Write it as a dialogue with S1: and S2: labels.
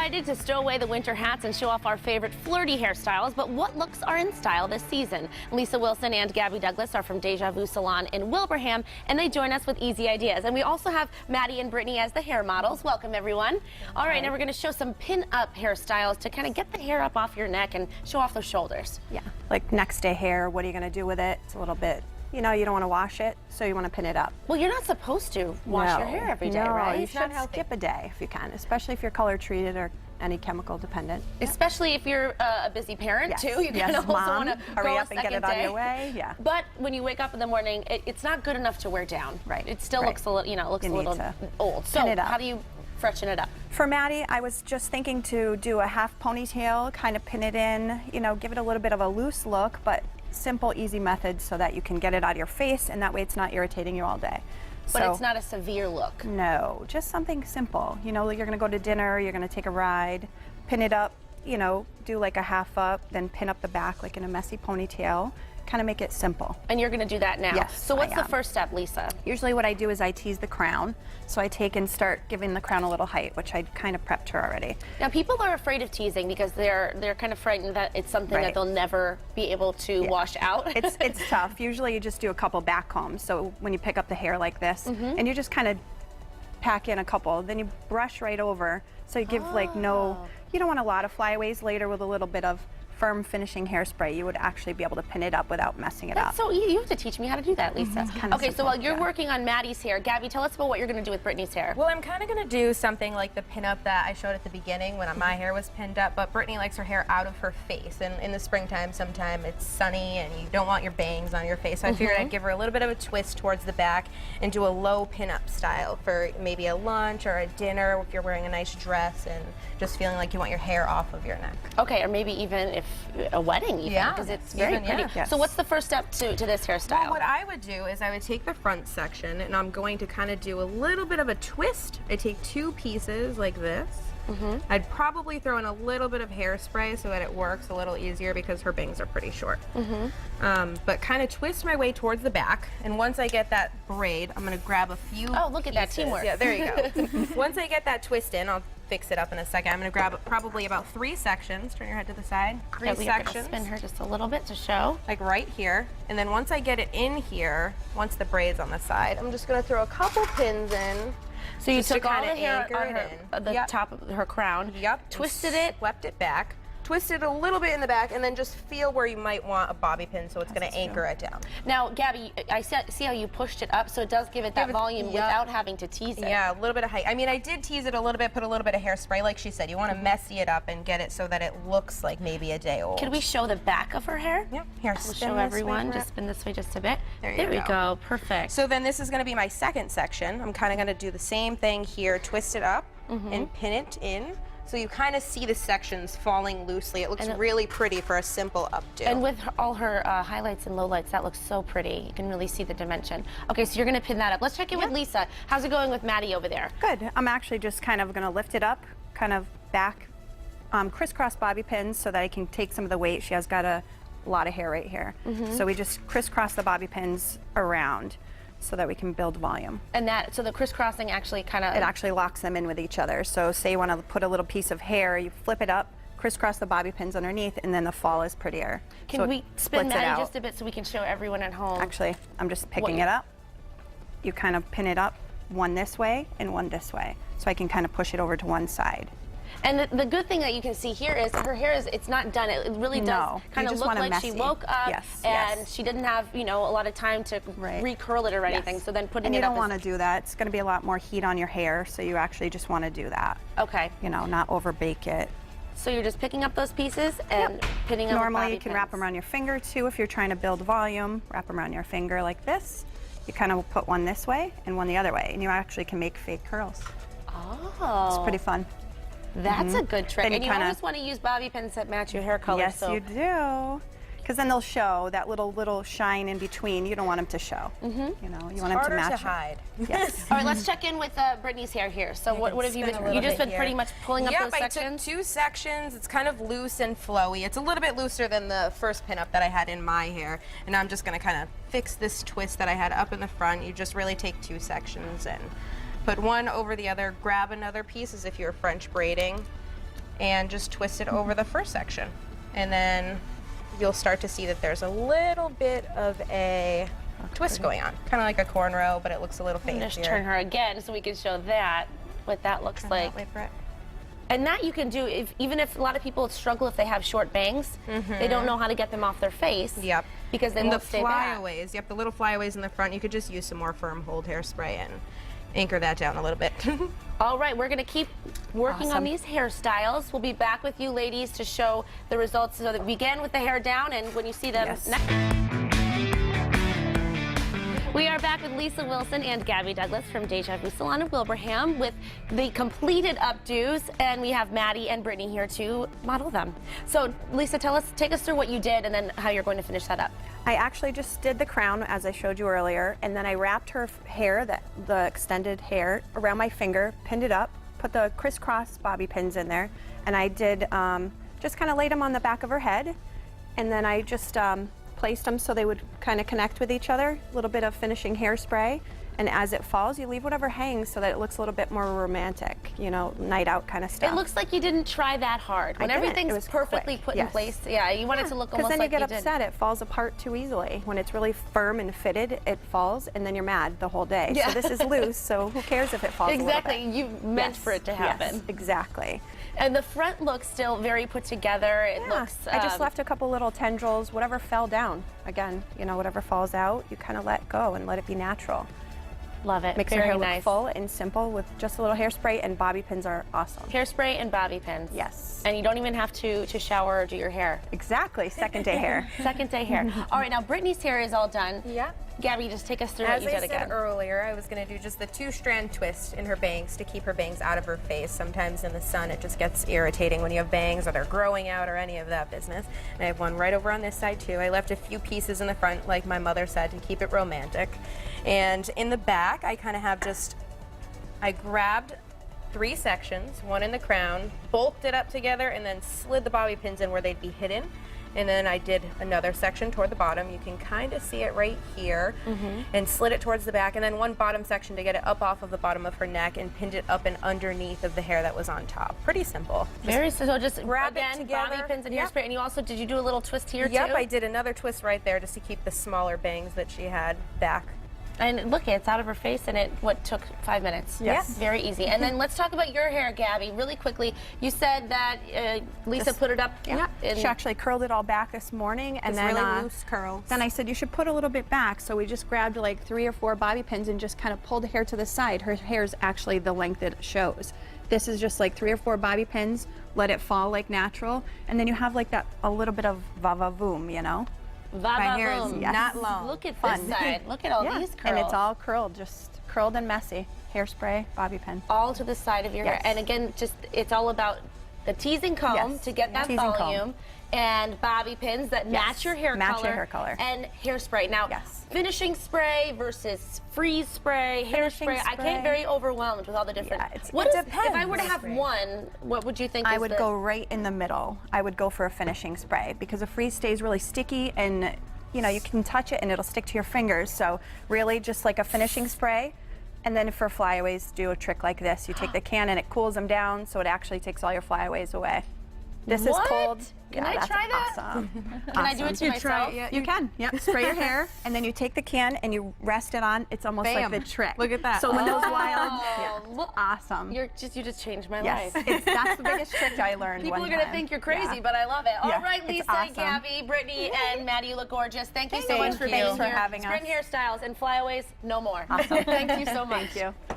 S1: excited to stow away the winter hats and show off our favorite flirty hairstyles, but what looks are in style this season? Lisa Wilson and Gabby Douglas are from Deja Vu Salon in Wilbraham, and they join us with easy ideas. And we also have Maddie and Brittany as the hair models. Welcome, everyone. All right, now we're going to show some pin-up hairstyles to kind of get the hair up off your neck and show off those shoulders.
S2: Yeah, like next day hair, what are you going to do with it? It's a little bit, you know, you don't want to wash it, so you want to pin it up.
S1: Well, you're not supposed to wash your hair every day, right?
S2: You should skip a day if you can, especially if you're color treated or any chemical dependent.
S1: Especially if you're a busy parent, too. You kind of also want to
S2: hurry up and get it on your way. Yeah.
S1: But when you wake up in the morning, it's not good enough to wear down.
S2: Right.
S1: It still looks a little, you know, looks a little old. So how do you freshen it up?
S2: For Maddie, I was just thinking to do a half ponytail, kind of pin it in, you know, give it a little bit of a loose look, but simple, easy method so that you can get it out of your face, and that way it's not irritating you all day.
S1: But it's not a severe look.
S2: No, just something simple. You know, you're going to go to dinner, you're going to take a ride, pin it up, you know, do like a half up, then pin up the back like in a messy ponytail. Kind of make it simple.
S1: And you're going to do that now?
S2: Yes,
S1: So what's the first step, Lisa?
S2: Usually what I do is I tease the crown. So I take and start giving the crown a little height, which I kind of prepped her already.
S1: Now people are afraid of teasing because they're kind of frightened that it's something that they'll never be able to wash out.
S2: It's tough. Usually you just do a couple back combs. So when you pick up the hair like this, and you just kind of pack in a couple, then you brush right over. So you give like you don't want a lot of flyaways. Later with a little bit of firm finishing hairspray, you would actually be able to pin it up without messing it up.
S1: That's so easy. You have to teach me how to do that, Lisa. Okay, so while you're working on Maddie's hair, Gabby, tell us about what you're going to do with Brittany's hair.
S3: Well, I'm kind of going to do something like the pin-up that I showed at the beginning when my hair was pinned up, but Brittany likes her hair out of her face, and in the springtime, sometime it's sunny and you don't want your bangs on your face, so I figured I'd give her a little bit of a twist towards the back and do a low pin-up style for maybe a lunch or a dinner if you're wearing a nice dress and just feeling like you want your hair off of your neck.
S1: Okay, or maybe even if a wedding, because it's very pretty.
S3: Yes.
S1: So what's the first step to this hairstyle?
S3: Well, what I would do is I would take the front section and I'm going to kind of do a little bit of a twist. I take two pieces like this. I'd probably throw in a little bit of hairspray so that it works a little easier because her bangs are pretty short. But kind of twist my way towards the back, and once I get that braid, I'm going to grab a few
S1: look at that teamwork.
S3: Yeah, there you go. Once I get that twist in, I'll fix it up in a second. I'm going to grab probably about 3 sections. Turn your head to the side. 3 sections.
S1: Spin her just a little bit to show.
S3: Like right here. And then once I get it in here, once the braid's on the side, I'm just going to throw a couple pins in.
S1: So you took all the hair
S3: on
S1: the top of her crown, twisted it,
S3: swept it back, twisted a little bit in the back, and then just feel where you might want a bobby pin so it's going to anchor it down.
S1: Now, Gabby, I see how you pushed it up, so it does give it that volume without having to tease it.
S3: Yeah, a little bit of height. I mean, I did tease it a little bit, put a little bit of hairspray, like she said. You want to messy it up and get it so that it looks like maybe a day old.
S1: Could we show the back of her hair?
S3: Yeah, here,
S1: we'll show everyone. Just spin this way just a bit. There we go. Perfect.
S3: So then this is going to be my second section. I'm kind of going to do the same thing here, twist it up and pin it in. So you kind of see the sections falling loosely. It looks really pretty for a simple updo.
S1: And with all her highlights and lowlights, that looks so pretty. You can really see the dimension. Okay, so you're going to pin that up. Let's check in with Lisa. How's it going with Maddie over there?
S2: Good. I'm actually just kind of going to lift it up, kind of back, crisscross bobby pins so that I can take some of the weight. She has got a lot of hair right here. So we just crisscross the bobby pins around so that we can build volume.
S1: And so the crisscrossing actually
S2: it actually locks them in with each other. So say you want to put a little piece of hair, you flip it up, crisscross the bobby pins underneath, and then the fall is prettier.
S1: Can we spin that just a bit so we can show everyone at home?
S2: Actually, I'm just picking it up. You kind of pin it up, one this way and one this way. So I can kind of push it over to one side.
S1: And the good thing that you can see here is her hair it's not done. It really does kind of look like she woke up and she didn't have, you know, a lot of time to recurl it or anything. So then putting it up. And you don't
S2: want to do that. It's going to be a lot more heat on your hair, so you actually just want to do that.
S1: Okay.
S2: You know, not over bake it.
S1: So you're just picking up those pieces and pinning them.
S2: Normally you can wrap them around your finger too if you're trying to build volume. Wrap them around your finger like this. You kind of put one this way and one the other way, and you actually can make fake curls.
S1: Oh.
S2: It's pretty fun.
S1: That's a good trick. And you always want to use bobby pins that match your hair color.
S2: Yes, you do. Because then they'll show that little shine in between. You don't want them to show. You know, you want them to match.
S3: To hide.
S2: Yes.
S1: All right, let's check in with Brittany's hair here. So what have you been? You just been pretty much pulling up those sections.
S3: I took 2 sections. It's kind of loose and flowy. It's a little bit looser than the first pinup that I had in my hair, and I'm just going to kind of fix this twist that I had up in the front. You just really take 2 sections and put one over the other, grab another piece as if you're French braiding, and just twist it over the first section. And then you'll start to see that there's a little bit of a twist going on, kind of like a cornrow, but it looks a little fancier.
S1: Just turn her again so we can show that, what that looks like.
S3: That way, Brett.
S1: And that you can do even if a lot of people struggle if they have short bangs, they don't know how to get them off their face.
S3: Yep.
S1: Because they
S3: and
S1: won't
S3: the
S1: stay back.
S3: flyaways, yep, the little flyaways in the front, you could just use some more firm hold hairspray and anchor that down a little bit.
S1: All right, we're gonna keep working on these hairstyles. We'll be back with you ladies to show the results. So that we begin with the hair down, and when you see them next. We are back with Lisa Wilson and Gabby Douglas from Deja Vu Salon in Wilbraham with the completed updos, and we have Maddie and Brittany here to model them. So Lisa, take us through what you did and then how you're going to finish that up.
S2: I actually just did the crown as I showed you earlier, and then I wrapped her hair, the extended hair, around my finger, pinned it up, put the crisscross bobby pins in there, and I did just kind of laid them on the back of her head, and then I just placed them so they would kind of connect with each other. A little bit of finishing hairspray, and as it falls, you leave whatever hangs so that it looks a little bit more romantic, you know, night out kind of stuff.
S1: It looks like you didn't try that hard. When everything's perfectly put in place, you want it to look almost like you did.
S2: Because then you get upset, it falls apart too easily. When it's really firm and fitted, it falls, and then you're mad the whole day.
S1: Yeah.
S2: So this is loose, so who cares if it falls a little bit?
S1: Exactly, you meant for it to happen.
S2: Yes, exactly.
S1: And the front looks still very put together. It looks.
S2: I just left a couple little tendrils, whatever fell down. Again, you know, whatever falls out, you kind of let go and let it be natural.
S1: Love it.
S2: Makes
S1: very
S2: your hair
S1: nice.
S2: look full and simple with just a little hairspray, and bobby pins are awesome.
S1: Hairspray and bobby pins.
S2: Yes.
S1: And you don't even have to shower or do your hair.
S2: Exactly, second day hair.
S1: Second day hair. All right, now Brittany's hair is all done.
S3: Yeah.
S1: Gabby, just take us through
S3: As
S1: what you
S3: I
S1: did
S3: said
S1: again.
S3: earlier, I was going to do just the 2-strand twist in her bangs to keep her bangs out of her face. Sometimes in the sun it just gets irritating when you have bangs or they're growing out or any of that business. And I have one right over on this side too. I left a few pieces in the front, like my mother said, to keep it romantic. And in the back, I kind of have I grabbed 3 sections, one in the crown, bolted up together, and then slid the bobby pins in where they'd be hidden. And then I did another section toward the bottom. You can kind of see it right here, and slid it towards the back, and then one bottom section to get it up off of the bottom of her neck and pinned it up and underneath of the hair that was on top. Pretty simple.
S1: Very so just
S3: grab
S1: again,
S3: it together.
S1: bobby pins and hairspray. And you also, did you do a little twist here too?
S3: Yep, I did another twist right there just to keep the smaller bangs that she had back.
S1: And look, it's out of her face, and it took 5 minutes.
S2: Yes.
S1: Very easy. And then let's talk about your hair, Gabby, really quickly. You said that Lisa put it up.
S2: Yeah. She actually curled it all back this morning, and then
S3: really loose curls.
S2: Then I said you should put a little bit back. So we just grabbed like 3 or 4 bobby pins and just kind of pulled the hair to the side. Her hair is actually the length that it shows. This is just like 3 or 4 bobby pins. Let it fall like natural, and then you have like that a little bit of va-va-voom, you know.
S3: My hair is not long.
S1: Look at this side. Look at all these curls.
S2: And it's all curled, just curled and messy. Hairspray, bobby pin.
S1: All to the side of your hair. And again, just it's all about the teasing comb to get that
S2: Teasing
S1: volume, and bobby pins that match your hair
S2: Match
S1: color.
S2: your hair color.
S1: And hairspray. Now, finishing spray versus freeze spray, hairspray. I get very overwhelmed with all the different.
S2: Yeah,
S1: What is,
S2: depends.
S1: if I were to have one, what would you think?
S2: I would go right in the middle. I would go for a finishing spray because a freeze stays really sticky, and you know you can touch it and it'll stick to your fingers. So really, just like a finishing spray. And then for flyaways, do a trick like this. You take the can and it cools them down, so it actually takes all your flyaways away. This is cold.
S1: Can I
S2: that's
S1: try that?
S2: Awesome.
S1: Can I do it to myself?
S2: You can. Yep. Spray your hair, and then you take the can and you rest it on. It's almost like the trick.
S3: Look at that.
S2: So when those wild,
S1: Look,
S2: awesome.
S1: you just changed my
S2: Yes,
S1: life.
S2: that's the biggest trick I learned.
S1: People
S2: one
S1: are gonna
S2: time.
S1: think you're crazy, but I love it. All right,
S2: it's
S1: Lisa,
S2: awesome.
S1: Gabby, Brittany, and Maddie, you look gorgeous. Thank you so much for
S2: Thank you.
S1: being
S2: Thanks for
S1: here.
S2: having
S1: Spring
S2: us.
S1: hairstyles and flyaways, no more.
S2: Awesome.
S1: Thank you so much.
S2: Thank you.